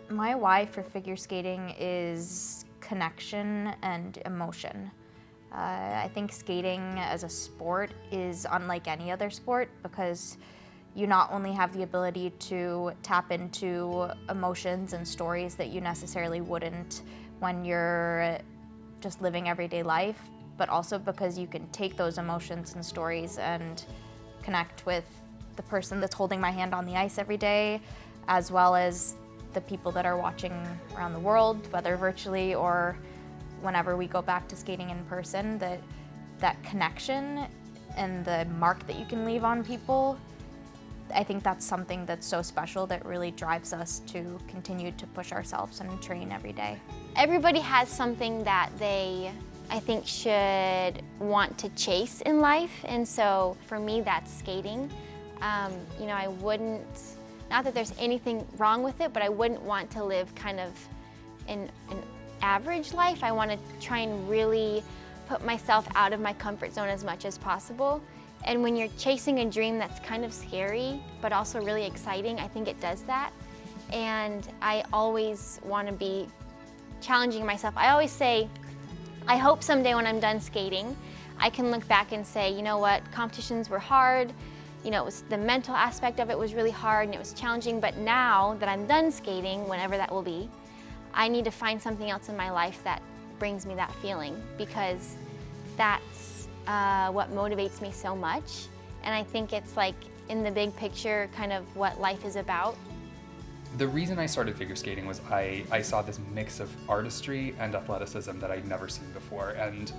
My why for figure skating is connection and emotion. I think skating as a sport is unlike any other sport because you not only have the ability to tap into emotions and stories that you necessarily wouldn't when you're just living everyday life, but also because you can take those emotions and stories and connect with the person that's holding my hand on the ice every day, as well as the people that are watching around the world, whether virtually or whenever we go back to skating in person, that connection and the mark that you can leave on people, I think that's something that's so special that really drives us to continue to push ourselves and train every day. Everybody has something that they, I think, should want to chase in life, and so for me that's skating. You know, I wouldn't, not that there's anything wrong with it, but I wouldn't want to live kind of an average life. I want to try and really put myself out of my comfort zone as much as possible. And when you're chasing a dream that's kind of scary, but also really exciting, I think it does that. And I always want to be challenging myself. I always say, I hope someday when I'm done skating, I can look back and say, you know what, competitions were hard. You know, it was the mental aspect of it was really hard and it was challenging, but now that I'm done skating, whenever that will be, I need to find something else in my life that brings me that feeling, because that's what motivates me so much. And I think it's like, in the big picture, kind of what life is about. The reason I started figure skating was I saw this mix of artistry and athleticism that I'd never seen before. And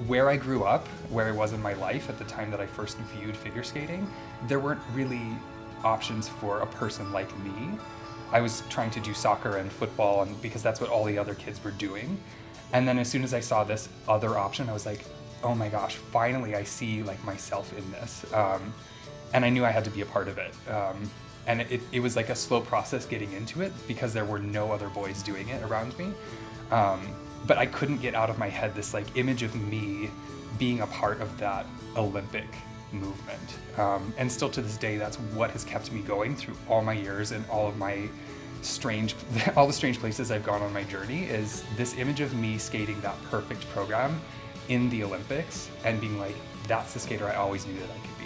where I grew up, where I was in my life at the time that I first viewed figure skating, there weren't really options for a person like me. I was trying to do soccer and football, and because that's what all the other kids were doing. And then as soon as I saw this other option, I was like, oh my gosh, finally I see like myself in this. And I knew I had to be a part of it. And it was like a slow process getting into it because there were no other boys doing it around me. But I couldn't get out of my head this like image of me being a part of that Olympic movement. And still to this day, that's what has kept me going through all my years and all of my all the strange places I've gone on my journey, is this image of me skating that perfect program in the Olympics and being like, that's the skater I always knew that I could be.